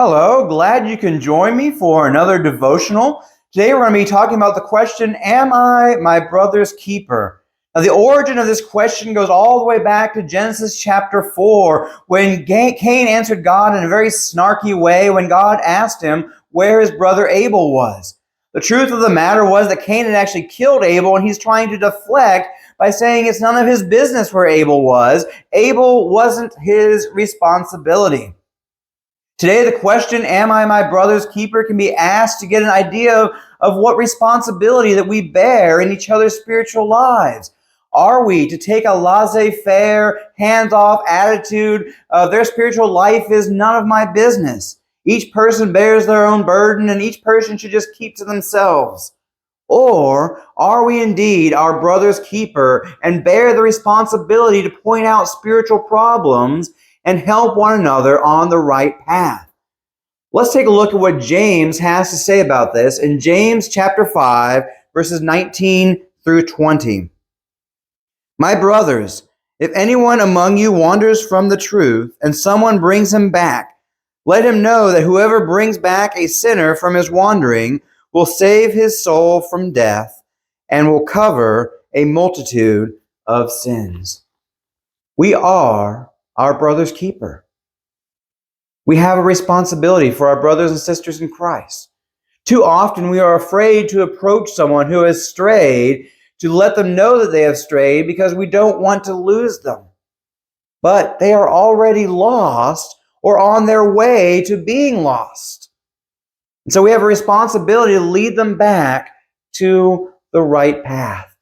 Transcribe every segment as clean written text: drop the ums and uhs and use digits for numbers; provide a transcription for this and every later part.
Hello, glad you can join me for another devotional. Today we're going to be talking about the question, am I my brother's keeper? Now the origin of this question goes all the way back to Genesis chapter 4, when Cain answered God in a very snarky way when God asked him where his brother Abel was. The truth of the matter was that Cain had actually killed Abel, and he's trying to deflect by saying it's none of his business where Abel was. Abel wasn't his responsibility. Today, the question, am I my brother's keeper, can be asked to get an idea of what responsibility that we bear in each other's spiritual lives. Are we to take a laissez-faire, hands-off attitude of their spiritual life is none of my business? Each person bears their own burden, and each person should just keep to themselves. Or are we indeed our brother's keeper and bear the responsibility to point out spiritual problems and help one another on the right path? Let's take a look at what James has to say about this in James chapter 5, verses 19 through 20. My brothers, if anyone among you wanders from the truth and someone brings him back, let him know that whoever brings back a sinner from his wandering will save his soul from death and will cover a multitude of sins. We are our brother's keeper. We have a responsibility for our brothers and sisters in Christ. Too often we are afraid to approach someone who has strayed, to let them know that they have strayed, because we don't want to lose them. But they are already lost or on their way to being lost. And so we have a responsibility to lead them back to the right path.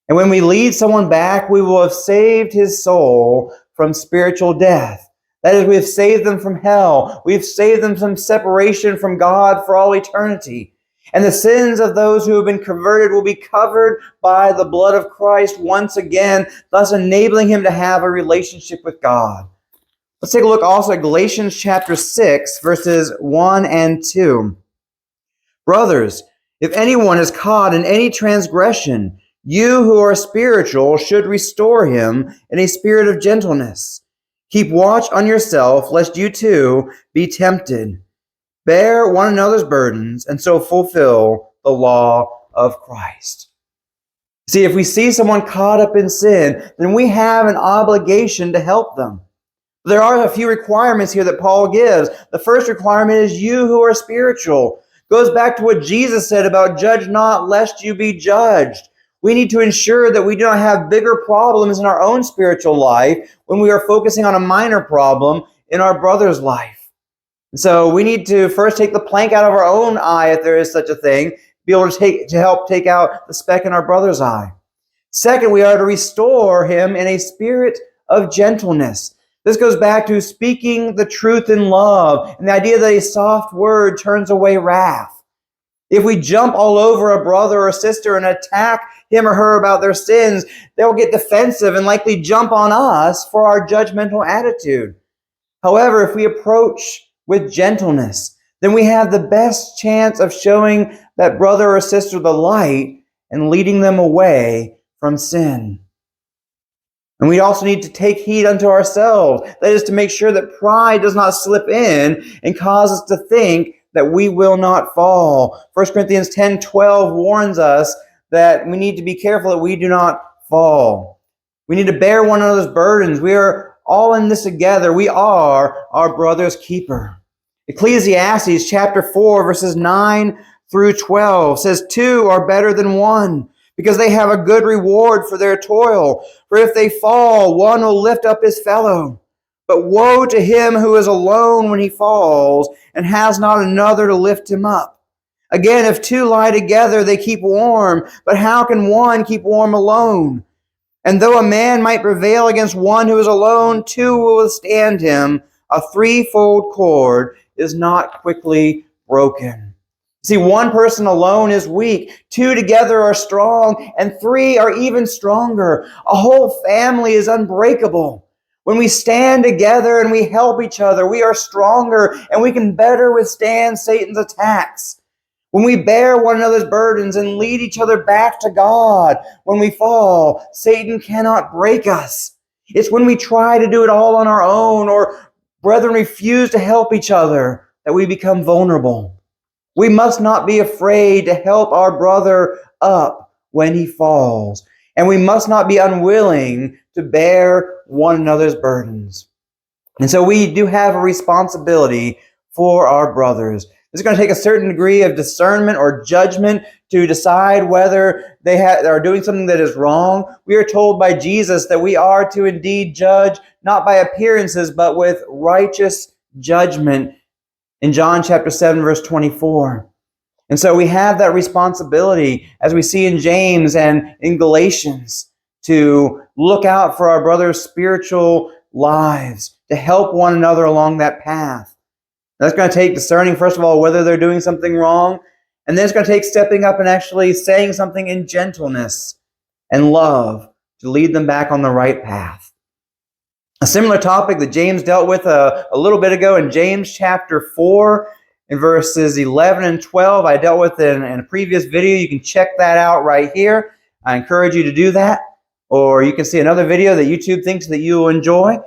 And when we lead someone back, we will have saved his soul from spiritual death. That is, we have saved them from hell. We have saved them from separation from God for all eternity. And the sins of those who have been converted will be covered by the blood of Christ once again, thus enabling him to have a relationship with God. Let's take a look also at Galatians chapter 6, verses 1 and 2. Brothers, if anyone is caught in any transgression, you who are spiritual should restore him in a spirit of gentleness. Keep watch on yourself, lest you too be tempted. Bear one another's burdens, and so fulfill the law of Christ. See, if we see someone caught up in sin, then we have an obligation to help them. There are a few requirements here that Paul gives. The first requirement is you who are spiritual. Goes back to what Jesus said about judge not, lest you be judged. We need to ensure that we do not have bigger problems in our own spiritual life when we are focusing on a minor problem in our brother's life. So we need to first take the plank out of our own eye, if there is such a thing, be able to help take out the speck in our brother's eye. Second, we are to restore him in a spirit of gentleness. This goes back to speaking the truth in love and the idea that a soft word turns away wrath. If we jump all over a brother or sister and attack him or her about their sins, they'll get defensive and likely jump on us for our judgmental attitude. However, if we approach with gentleness, then we have the best chance of showing that brother or sister the light and leading them away from sin. And we also need to take heed unto ourselves. That is, to make sure that pride does not slip in and cause us to think that we will not fall. 1 Corinthians 10:12 warns us that we need to be careful that we do not fall. We need to bear one another's burdens. We are all in this together. We are our brother's keeper. Ecclesiastes chapter 4, verses 9 through 12 says, 2 are better than 1, because they have a good reward for their toil. For if they fall, one will lift up his fellow. But woe to him who is alone when he falls and has not another to lift him up. Again, if two lie together, they keep warm. But how can one keep warm alone? And though a man might prevail against one who is alone, two will withstand him. A threefold cord is not quickly broken. See, one person alone is weak, two together are strong, and three are even stronger. A whole family is unbreakable. When we stand together and we help each other, we are stronger and we can better withstand Satan's attacks. When we bear one another's burdens and lead each other back to God, when we fall, Satan cannot break us. It's when we try to do it all on our own, or brethren refuse to help each other, that we become vulnerable. We must not be afraid to help our brother up when he falls. And we must not be unwilling to bear one another's burdens. And so we do have a responsibility for our brothers. It's going to take a certain degree of discernment or judgment to decide whether they are doing something that is wrong. We are told by Jesus that we are to indeed judge not by appearances, but with righteous judgment in John chapter 7, verse 24. And so we have that responsibility, as we see in James and in Galatians, to look out for our brothers' spiritual lives, to help one another along that path. That's going to take discerning, first of all, whether they're doing something wrong. And then it's going to take stepping up and actually saying something in gentleness and love to lead them back on the right path. A similar topic that James dealt with a little bit ago in James chapter 4, in verses 11 and 12, I dealt with in a previous video. You can check that out right here. I encourage you to do that. Or you can see another video that YouTube thinks that you will enjoy.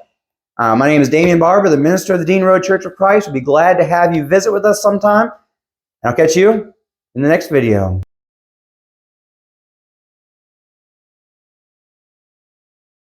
My name is Damian Barber, the minister of the Dean Road Church of Christ. We'll be glad to have you visit with us sometime. I'll catch you in the next video.